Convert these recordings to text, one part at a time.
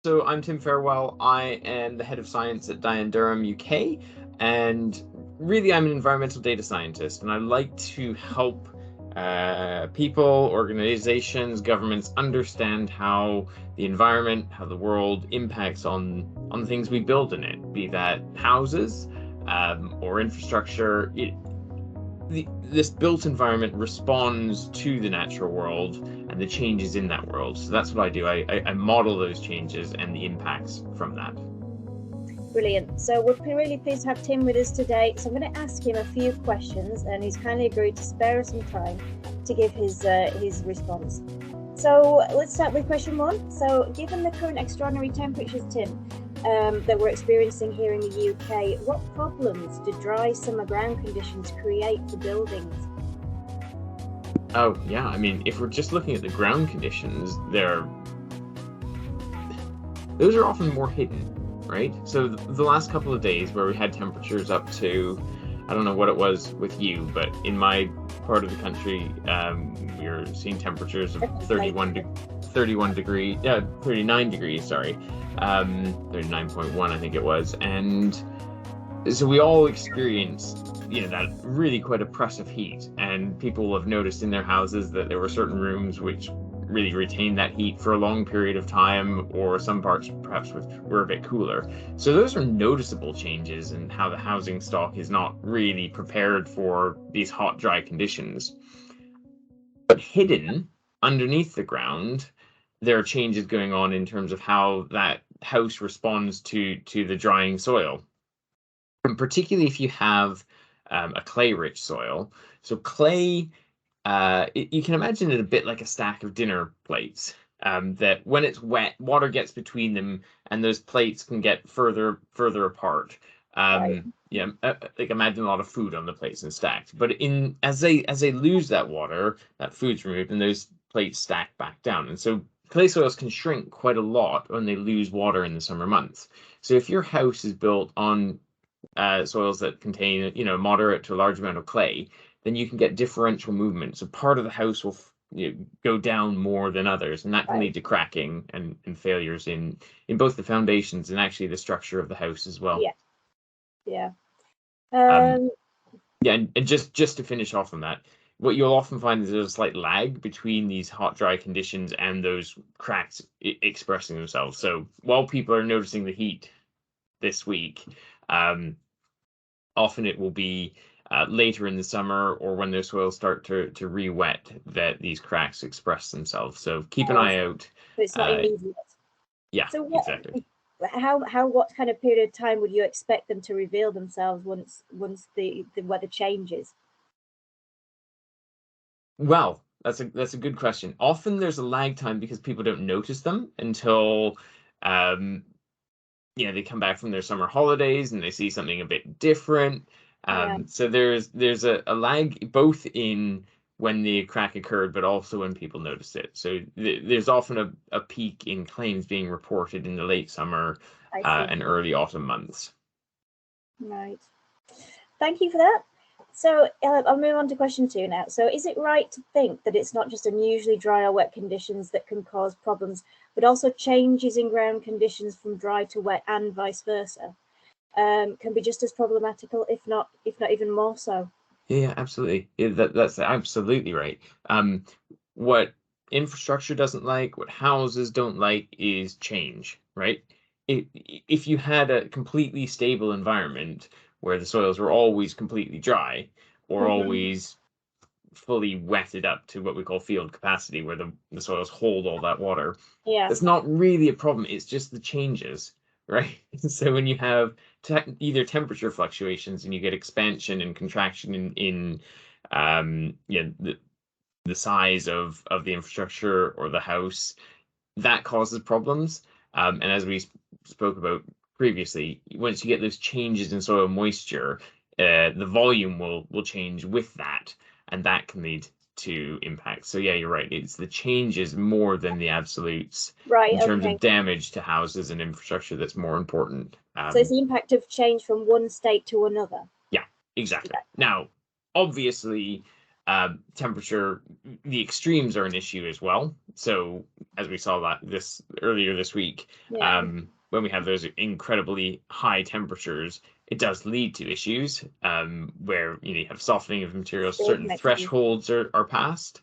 So I'm Tim Farewell. I am the head of science at Durham, UK, and really I'm an environmental data scientist, and I like to help people, organizations, governments understand how the environment, how the world impacts on the things we build in it, be that houses or infrastructure. This built environment responds to the natural world and the changes in that world. So that's what I do. I model those changes and the impacts from that. Brilliant. So we're really pleased to have Tim with us today. So I'm going to ask him a few questions, and he's kindly agreed to spare us some time to give his response. So let's start with question one. So given the current extraordinary temperatures, Tim, that we're experiencing here in the UK, what problems do dry summer ground conditions create for buildings? Oh, yeah. I mean, if we're just looking at the ground conditions, those are often more hidden, right? So the last couple of days where we had temperatures up to, I don't know what it was with you, but in my part of the country, we were seeing temperatures of 39 degrees, sorry. 39.1, I think it was. And so we all experienced, that really quite oppressive heat. And people will have noticed in their houses that there were certain rooms which really retained that heat for a long period of time, or some parts perhaps were a bit cooler. So those are noticeable changes in how the housing stock is not really prepared for these hot, dry conditions. But hidden underneath the ground, there are changes going on in terms of how that house responds to the drying soil. And particularly if you have a clay-rich soil. So clay, you can imagine it a bit like a stack of dinner plates, that when it's wet, water gets between them, and those plates can get further apart. Right. Yeah, like imagine a lot of food on the plates and stacked. But as they lose that water, that food's removed, and those plates stack back down. And so clay soils can shrink quite a lot when they lose water in the summer months. So if your house is built on soils that contain, moderate to a large amount of clay, then you can get differential movement. So part of the house will go down more than others, and that can lead to cracking and failures in both the foundations and actually the structure of the house as well. Yeah. And just to finish off on that, what you'll often find is there's a slight lag between these hot, dry conditions and those cracks expressing themselves. So while people are noticing the heat this week, often it will be later in the summer or when their soils start to re-wet that these cracks express themselves. So keep an eye out. So it's not immediate. Yeah, so exactly. What kind of period of time would you expect them to reveal themselves once the weather changes? Well, that's a good question. Often there's a lag time because people don't notice them until they come back from their summer holidays and they see something a bit different. So there's a lag both in when the crack occurred, but also when people notice it. So there's often a peak in claims being reported in the late summer and early autumn months. Right. Thank you for that. So I'll move on to question 2 now. So is it right to think that it's not just unusually dry or wet conditions that can cause problems, but also changes in ground conditions from dry to wet and vice versa can be just as problematical, if not even more so? Yeah, absolutely. Yeah, that's absolutely right. What infrastructure doesn't like, what houses don't like is change, right? If you had a completely stable environment where the soils were always completely dry or always fully wetted up to what we call field capacity, where the soils hold all that water, that's not really a problem. It's just the changes, right? So when you have either temperature fluctuations and you get expansion and contraction in the size of the infrastructure or the house, that causes problems. And as we spoke about previously, once you get those changes in soil moisture, the volume will change with that, and that can lead to impact. So yeah, you're right. It's the changes more than the absolutes in terms of damage to houses and infrastructure that's more important. So it's the impact of change from one state to another. Yeah, exactly. Now, obviously, temperature, the extremes are an issue as well. So as we saw earlier this week, Yeah. when we have those incredibly high temperatures, it does lead to issues where you have softening of materials, certain thresholds are passed.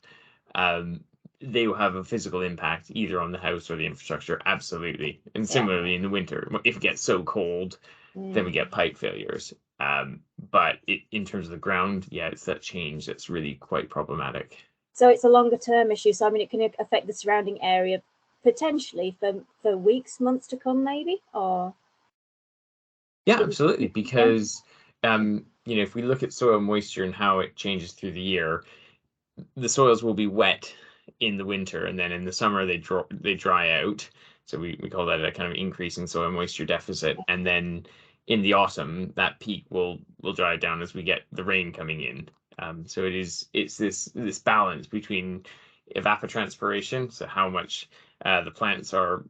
They will have a physical impact either on the house or the infrastructure, absolutely. And similarly in the winter, if it gets so cold, then we get pipe failures. But in terms of the ground, it's that change that's really quite problematic. So it's a longer term issue. So I mean, it can affect the surrounding area potentially for weeks, months to come, maybe, or. Yeah, absolutely. Because if we look at soil moisture and how it changes through the year, the soils will be wet in the winter, and then in the summer they dry out. So we call that a kind of increasing soil moisture deficit. And then in the autumn, that peak will dry down as we get the rain coming in. So it's this balance between evapotranspiration, so how much the plants are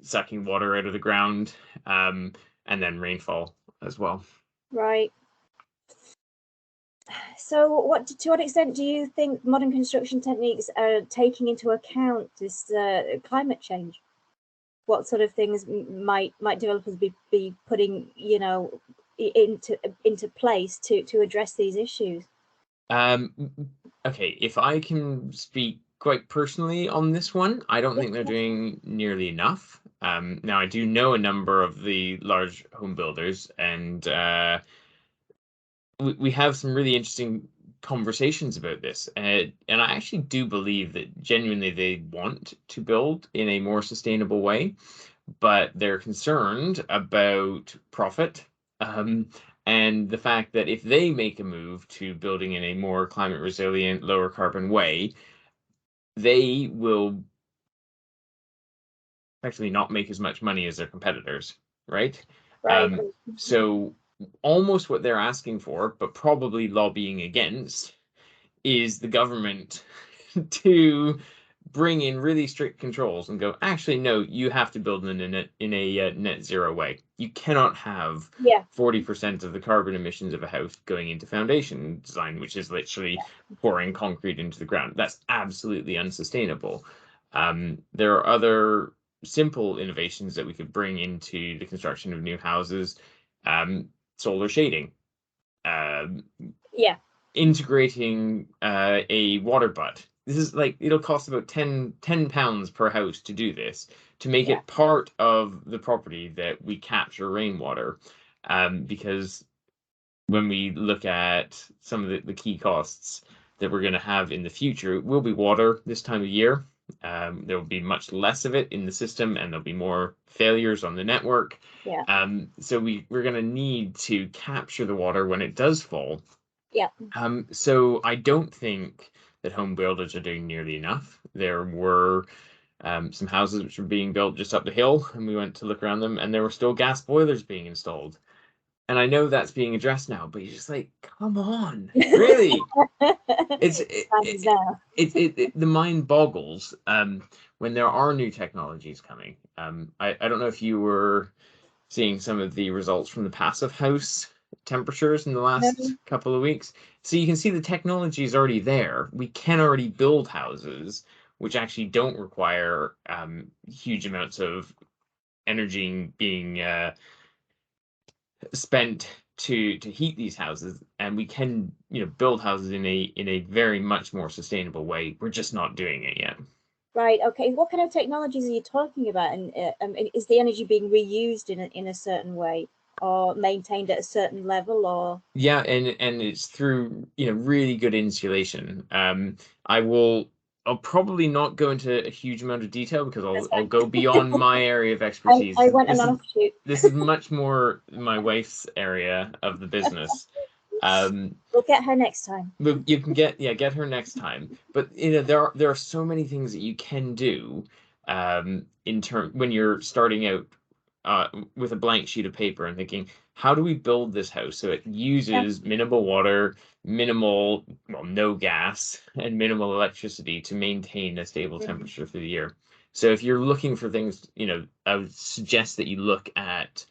sucking water out of the ground, and then rainfall as well. Right. So, to what extent do you think modern construction techniques are taking into account this climate change? What sort of things might developers be putting, into place to address these issues? Okay, if I can speak quite personally on this one, I don't think they're doing nearly enough. Now, I do know a number of the large home builders, and we have some really interesting conversations about this. And I actually do believe that genuinely they want to build in a more sustainable way, but they're concerned about profit. And the fact that if they make a move to building in a more climate resilient, lower carbon way, they will actually not make as much money as their competitors, right? Right. So almost what they're asking for, but probably lobbying against, is the government to bring in really strict controls and go, actually, no, you have to build in a net zero way. You cannot have 40% of the carbon emissions of a house going into foundation design, which is literally pouring concrete into the ground. That's absolutely unsustainable. There are other simple innovations that we could bring into the construction of new houses. Solar shading. Integrating a water butt. This is like, it'll cost about 10 pounds per house to do this, to make it part of the property that we capture rainwater. Because when we look at some of the key costs that we're going to have in the future, it will be water this time of year. There will be much less of it in the system, and there'll be more failures on the network. So we're going to need to capture the water when it does fall. So I don't think that home builders are doing nearly enough. There were some houses which were being built just up the hill, and we went to look around them, and there were still gas boilers being installed. And I know that's being addressed now, but you're just like, come on, really? The mind boggles when there are new technologies coming. I don't know if you were seeing some of the results from the passive house temperatures in the last couple of weeks. So you can see the technology is already there. We can already build houses which actually don't require huge amounts of energy being spent to heat these houses, and we can build houses in a very much more sustainable way. We're just not doing it yet. Right. Okay. What kind of technologies are you talking about? And is the energy being reused in a certain way, or maintained at a certain level, or? Yeah, and it's through really good insulation. I'll probably not go into a huge amount of detail because I'll go beyond my area of expertise. I went an offshoot. This is much more my wife's area of the business. We'll get her next time. You can get her next time. But there are so many things that you can do when you're starting out with a blank sheet of paper and thinking, how do we build this house so it uses minimal water, no gas, and minimal electricity to maintain a stable temperature through the year. So if you're looking for things, I would suggest that you look at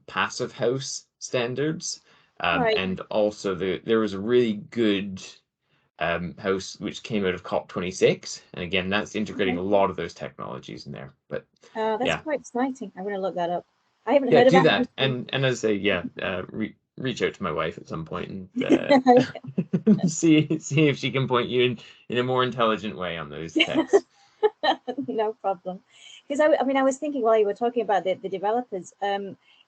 passive house standards. And also there was a really good house, which came out of COP26, and again, that's integrating a lot of those technologies in there. But That's yeah, quite exciting. I'm going to look that up. I haven't yeah, heard do about that, it. and as I say, yeah, reach out to my wife at some point and see if she can point you in a more intelligent way on those texts. No problem. Because I mean, I was thinking while you were talking about the developers,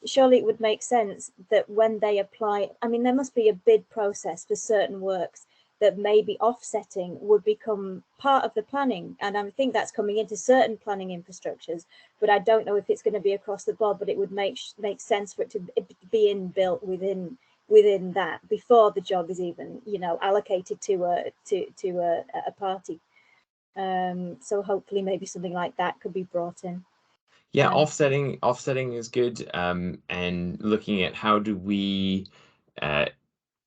surely it would make sense that when they apply, I mean, there must be a bid process for certain works that maybe offsetting would become part of the planning. And I think that's coming into certain planning infrastructures, but I don't know if it's going to be across the board, but it would make sense for it to be inbuilt within that before the job is even, you know, allocated to a party. So hopefully maybe something like that could be brought in. Yeah, offsetting is good, and looking at how do we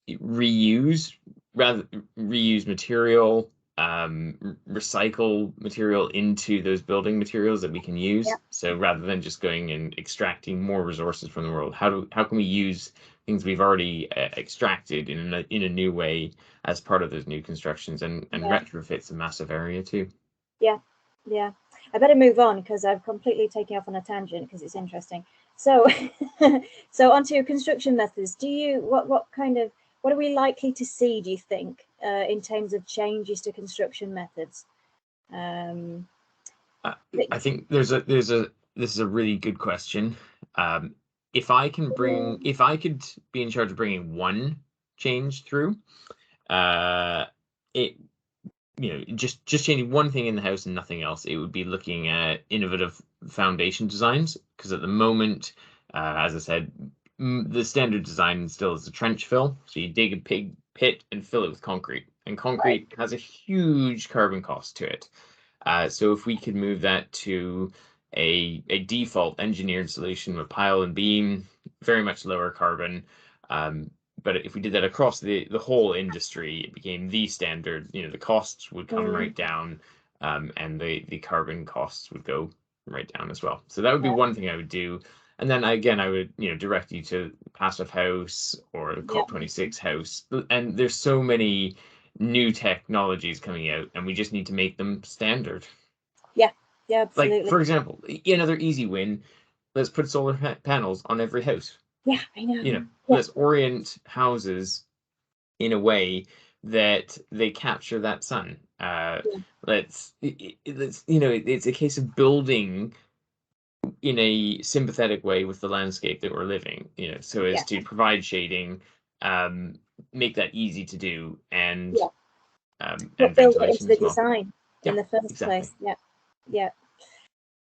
reuse reuse material, recycle material into those building materials that we can use. Yeah. So rather than just going and extracting more resources from the world, how can we use things we've already extracted in a new way as part of those new constructions, and retrofit's a massive area too. Yeah. I better move on because I've completely taken off on a tangent because it's interesting. So, so onto construction methods. Do you what are we likely to see? Do you think in terms of changes to construction methods? I think this is a really good question. If I could be in charge of bringing one change through, it just changing one thing in the house and nothing else, it would be looking at innovative foundation designs, because at the moment, as I said, the standard design still is a trench fill. So you dig a big pit and fill it with concrete, and concrete has a huge carbon cost to it. So if we could move that to a default engineered solution with pile and beam, very much lower carbon. But if we did that across the whole industry, it became the standard. The costs would come right down, and the carbon costs would go right down as well. So that would be one thing I would do. And then again, I would direct you to Passive House or the COP26 house. And there's so many new technologies coming out, and we just need to make them standard. Yeah, absolutely. Like, for example, another easy win, let's put solar panels on every house. Yeah, I know. Let's orient houses in a way that they capture that sun. It's a case of building in a sympathetic way with the landscape that we're living, so as to provide shading, make that easy to do, and build it into the well. design in the first place. Yeah.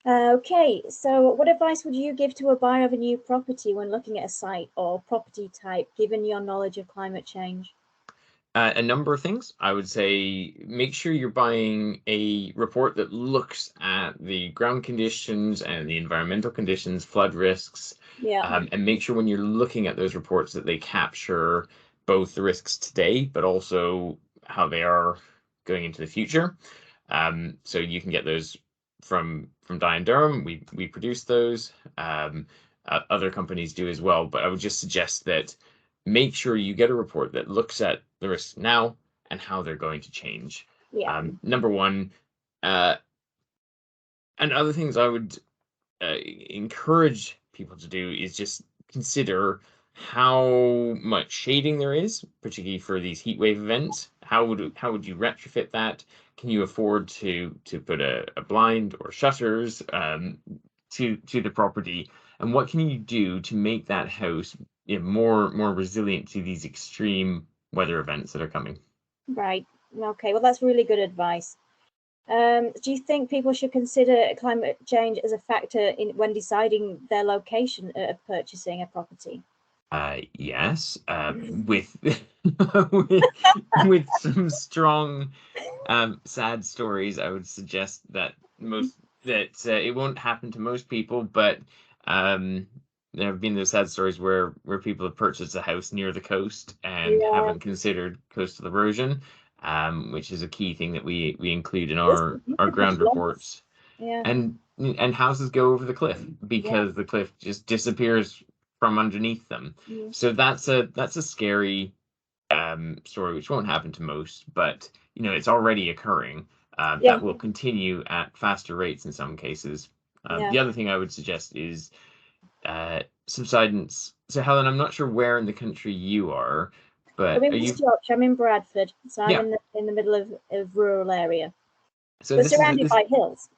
Okay, so what advice would you give to a buyer of a new property when looking at a site or property type, given your knowledge of climate change? A number of things. I would say make sure you're buying a report that looks at the ground conditions and the environmental conditions, flood risks, and make sure when you're looking at those reports that they capture both the risks today, but also how they are going into the future. So you can get those from Durham. We produce those. Other companies do as well, but I would just suggest that make sure you get a report that looks at the risks now and how they're going to change. Number one, and other things I would encourage people to do is just consider how much shading there is, particularly for these heat wave events. How would you retrofit that? Can you afford to put a blind or shutters to the property? And what can you do to make that house more resilient to these extreme weather events that are coming? Right. Okay. Well, that's really good advice. Do you think people should consider climate change as a factor when deciding their location of purchasing a property? Yes, with with some strong, sad stories. I would suggest that it won't happen to most people, but there have been those sad stories where people have purchased a house near the coast and haven't considered coastal erosion, which is a key thing that we include in our ground reports. And houses go over the cliff because the cliff just disappears from underneath them. So that's a scary story, which won't happen to most, but it's already occurring. Yeah. That will continue at faster rates in some cases. Yeah. The other thing I would suggest is subsidence. So Helen, I'm not sure where in the country you are, but I'm in West Yorkshire. I'm in Bradford, so I'm Yeah. in the middle of rural area. So We're this is surrounded by hills.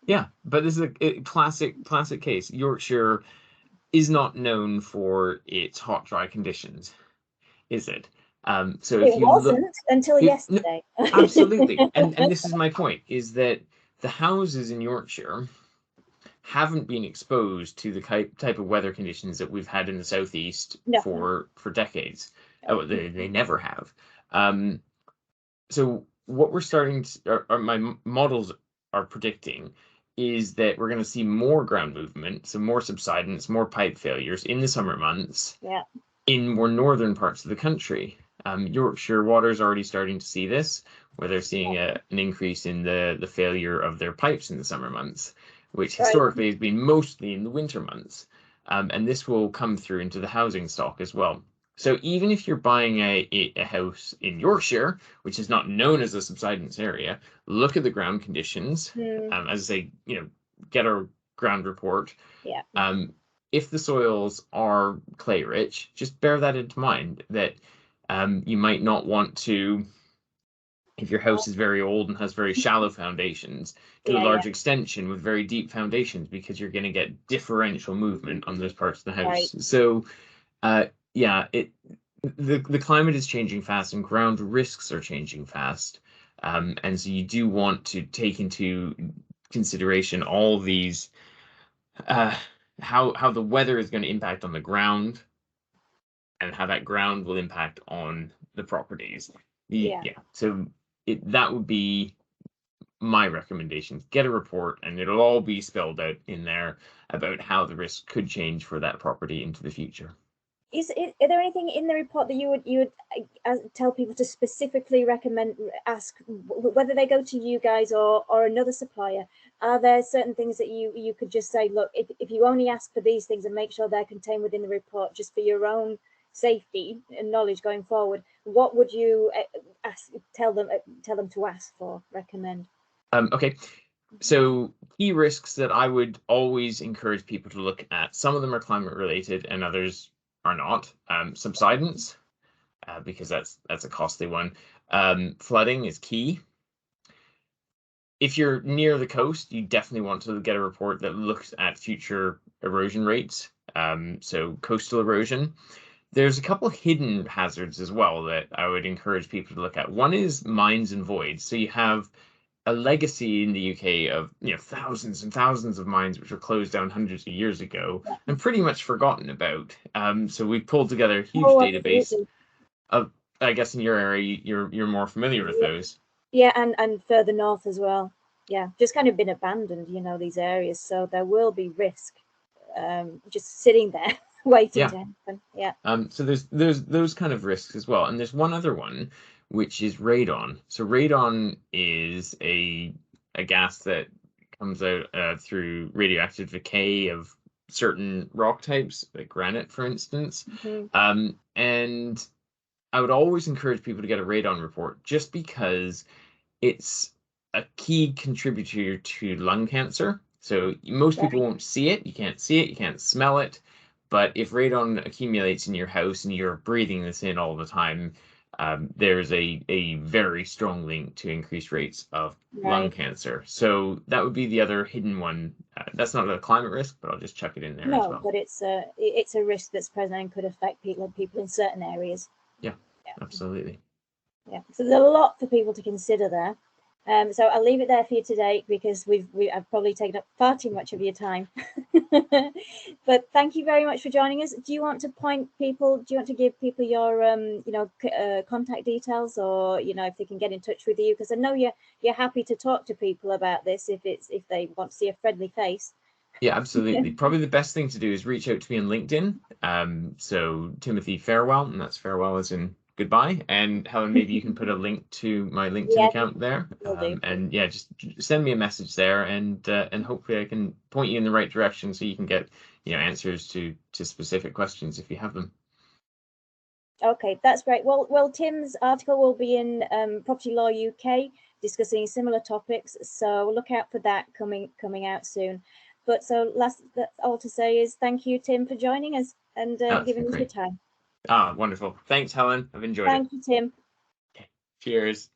Yeah, but this is a classic case. Yorkshire is not known for its hot, dry conditions, is it? So if It you look, wasn't until no, yesterday. absolutely, and this is my point: is that the houses in Yorkshire haven't been exposed to the type of weather conditions that we've had in the southeast No. for decades. Oh, they never have. So what we're starting to, or my models are predicting, is that we're going to see more ground movement, so more subsidence, more pipe failures in the summer months. Yeah. In more northern parts of the country. Yorkshire Water is already starting to see this, where they're seeing an increase in the failure of their pipes in the summer months, which historically has been mostly in the winter months. And this will come through into the housing stock as well. So even if you're buying a house in Yorkshire, which is not known as a subsidence area, look at the ground conditions. As I say, get a ground report. Yeah. If the soils are clay rich, just bear that into mind, that you might not want to, if your house is very old and has very shallow foundations, do a large extension with very deep foundations, because you're going to get differential movement on those parts of the house. Right. So the climate is changing fast and ground risks are changing fast. And so you do want to take into consideration all these how the weather is going to impact on the ground, and how that ground will impact on the properties. So that would be my recommendation. Get a report, and it'll all be spelled out in there about how the risk could change for that property into the future. Are there anything in the report that you would tell people to specifically recommend, ask whether they go to you guys or another supplier? Are there certain things that you could just say, look, if you only ask for these things and make sure they're contained within the report, just for your own safety and knowledge going forward, what would you tell them to ask for, recommend? Okay. So key risks that I would always encourage people to look at, some of them are climate related and others are not. Subsidence, because that's a costly one. Flooding is key. If you're near the coast, you definitely want to get a report that looks at future erosion rates. So coastal erosion. There's a couple hidden hazards as well that I would encourage people to look at. One is mines and voids. So you have a legacy in the UK of thousands and thousands of mines which were closed down hundreds of years ago and pretty much forgotten about. So we pulled together a huge database of, I guess in your area you're more familiar with those. Yeah, and further north as well. Yeah, just kind of been abandoned, these areas. So there will be risk, just sitting there waiting to happen. Yeah. So there's those kind of risks as well, and there's one other one, which is radon. So radon is a gas that comes out through radioactive decay of certain rock types, like granite, for instance. And I would always encourage people to get a radon report, just because it's a key contributor to lung cancer. So most people won't see it. You can't see it. You can't smell it. But if radon accumulates in your house and you're breathing this in all the time, there's a very strong link to increased rates of lung cancer. So that would be the other hidden one. That's not a climate risk, but I'll just chuck it in there as well. No, but it's a risk that's present and could affect people in certain areas. Yeah, absolutely. Yeah, so there's a lot for people to consider there. So I'll leave it there for you today, because I've probably taken up far too much of your time. But thank you very much for joining us. Do you want to give people your contact details, or if they can get in touch with you? Because I know you're happy to talk to people about this if they want to see a friendly face. Yeah, absolutely. Probably the best thing to do is reach out to me on LinkedIn. So Timothy Farewell, and that's farewell as in goodbye. And Helen, maybe you can put a link to my LinkedIn account there. And yeah, just send me a message there, and hopefully I can point you in the right direction so you can get answers to specific questions if you have them. Okay, that's great. Well, Tim's article will be in Property Law UK discussing similar topics, so look out for that coming out soon. But so that's all to say is thank you, Tim, for joining us and giving us your time. Ah, wonderful. Thanks, Helen. I've enjoyed it. Thank you, Tim. Okay. Cheers.